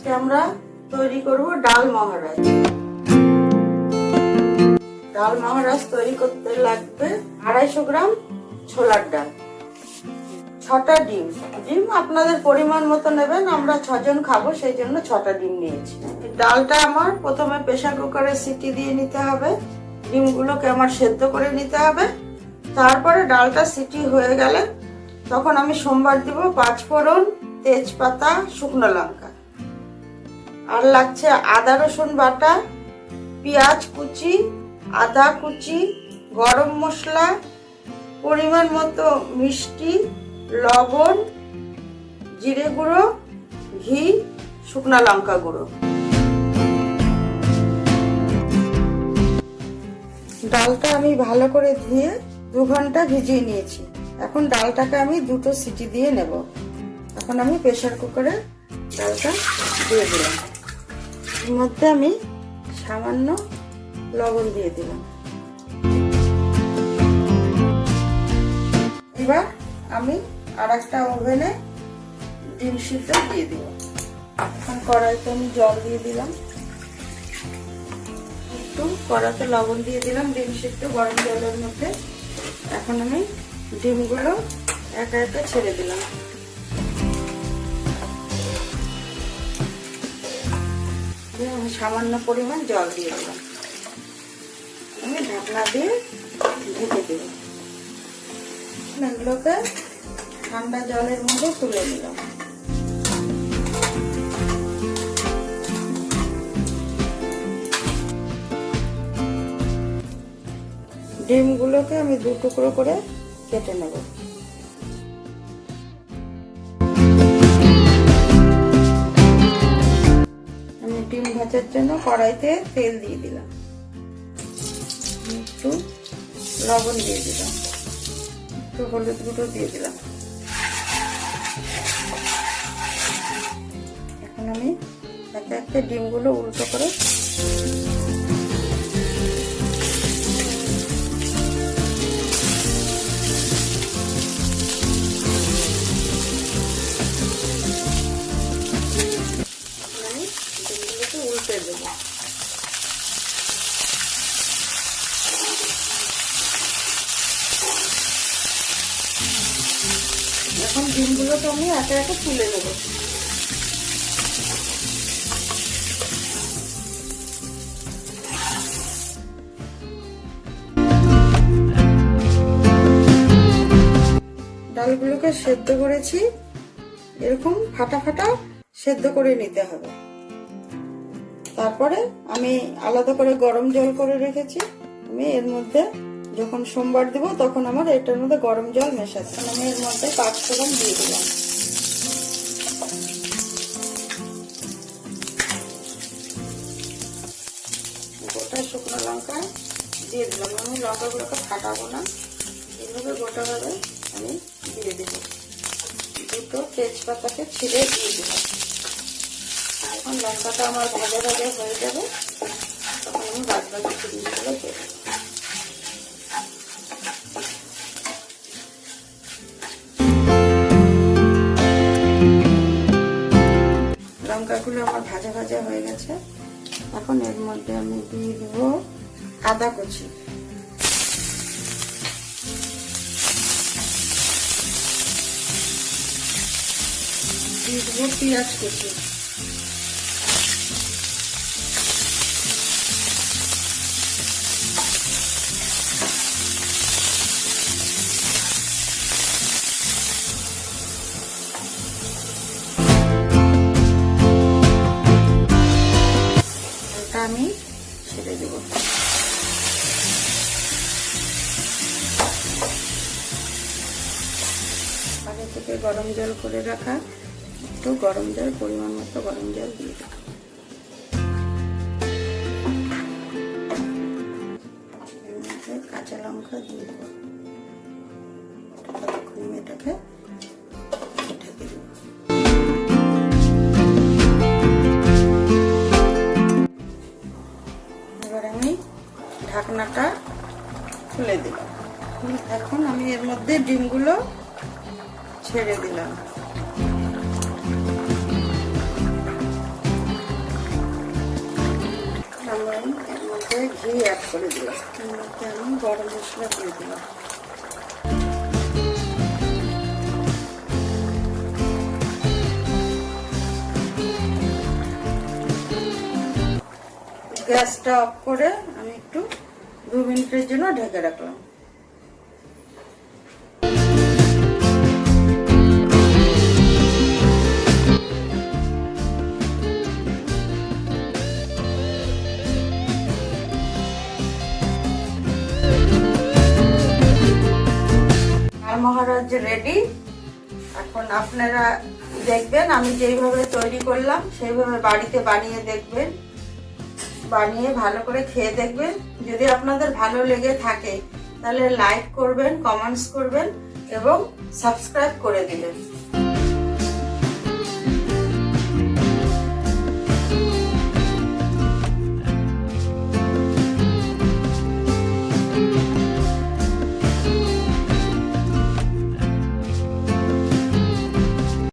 আজকে আমরা তৈরি করব ডাল মহারাজ। ডাল মহারাজ তৈরি করতে লাগবে 250 গ্রাম ছোলার ডাল, 6টা ডিম। ডিম আপনাদের পরিমাণ মতো নেবেন, আমরা 6 জন খাবো সেই জন্য 6টা ডিম নিয়েছি। ডালটা আমার প্রথমে প্রেসার কুকারে সিটি দিয়ে নিতে হবে, ডিমগুলোকে আমার সেদ্ধ করে নিতে হবে। তারপরে ডালটা সিটি হয়ে গেলে তখন আমি সোমবার দিব 5 ফোড়ন, তেজপাতা, শুকনো লঙ্কা। আর লাগছে আদা রসুন বাটা, পেঁয়াজ কুচি, আদা কুচি, গরম মশলা, পরিমাণ মতো মিষ্টি, লবণ, জিরে গুঁড়ো, ঘি, শুকনো লঙ্কা গুঁড়ো। ডালটা আমি ভালো করে ধুয়ে 2 ঘন্টা ভিজিয়ে নিয়েছি। এখন ডালটাকে আমি 2টো সিটি দিয়ে নেব। এখন আমি প্রেসার কুকারে ডালটা দিয়ে দিলাম। এর মধ্যে আমি সামান্য লবণ দিয়ে দিলাম। এবার আমি আরেকটা ওভেনে ডিম সিদ্ধ দিয়ে দিব। এখন কড়াইতে আমি জল দিয়ে দিলাম, একটু কড়াইতে লবণ দিয়ে দিলাম ডিম সিদ্ধ গরম জলের মধ্যে। এখন আমি ডিমগুলো একা একা ছেড়ে দিলাম। আমি সামান্য পরিমাণ জল দিয়ে দিলাম। আমি ঢাকনা দিয়ে ঢেকে দেব। এগুলোকে ঠান্ডা জলের মধ্যে তুলে নিলাম। ডিমগুলোকে আমি 2 টুকরো করে কেটে নেব। আমি ডিম ভাজার জন্য কড়াইতে তেল দিয়ে দিলাম, একটু লবণ দিয়ে দিলাম, একটু হলুদ গুঁড়ো দিয়ে দিলাম। এখন আমি একটা একটা ডিমগুলো উল্টো করে উল্টে দেব। এখন ডিমগুলোকে আমি একে একে তুলে নেব। ডালগুলোকে সেদ্ধ করেছি, এরকম ফাটা ফাটা সেদ্ধ করে নিতে হবে। তারপরে আমি আলাদা করে গরম জল করে রেখেছি। আমি এর মধ্যে যখন সোমবার দিব তখন আমার এটার মধ্যে গরম জল মেশাচ্ছি। আমি এর মধ্যে 5 ফোড়ন দিয়ে দিলাম, গোটা শুকনো লঙ্কা দিয়ে দিলাম। আমি লঙ্কাগুলোকে ফাটাবো না, এইভাবে গোটাভাবে আমি দিয়ে দেব। 2টো তেজপাতাকে ছিঁড়ে দিয়ে দিলাম। এখন লঙ্কাটা আমার ভাজা ভাজা হয়ে যাবে, তখন আমি বাদবাকি জিনিসগুলো দেব। লঙ্কাগুলো আমার ভাজা ভাজা হয়ে গেছে। এখন এর মধ্যে আমি দিয়ে দেব আদা কুচি, দিয়ে দেব পেঁয়াজ কুচি, আমি ছেড়ে দেব। আগে থেকে গরম জল করে রাখা, একটু গরম জল পরিমাণ মতো গরম জল দিয়ে দেব। এর মধ্যে কাঁচা লঙ্কা দিয়ে দেব। ততক্ষণ এটাকে ঢেকে দেব। এবার আমি ঢাকনাটা খুলে দিলাম। এখন আমি এর মধ্যে ডিমগুলো ছেড়ে দিলাম। এই অ্যাড করে দিলাম। আমি গরম মশলা দিয়ে দিলাম। গ্যাসটা অফ করে আমি একটু 2 মিনিটের জন্য ঢেকে রাখলাম। ডাল মহারাজ রেডি। এখন আপনারা দেখবেন আমি যেইভাবে তৈরি করলাম সেইভাবে বাড়িতে বানিয়ে দেখবেন, বানিয়ে ভালো করে খেয়ে দেখবেন। যদি আপনাদের ভালো লেগে থাকে তাহলে লাইক করবেন, কমেন্টস করবেন এবং সাবস্ক্রাইব করে দিবেন।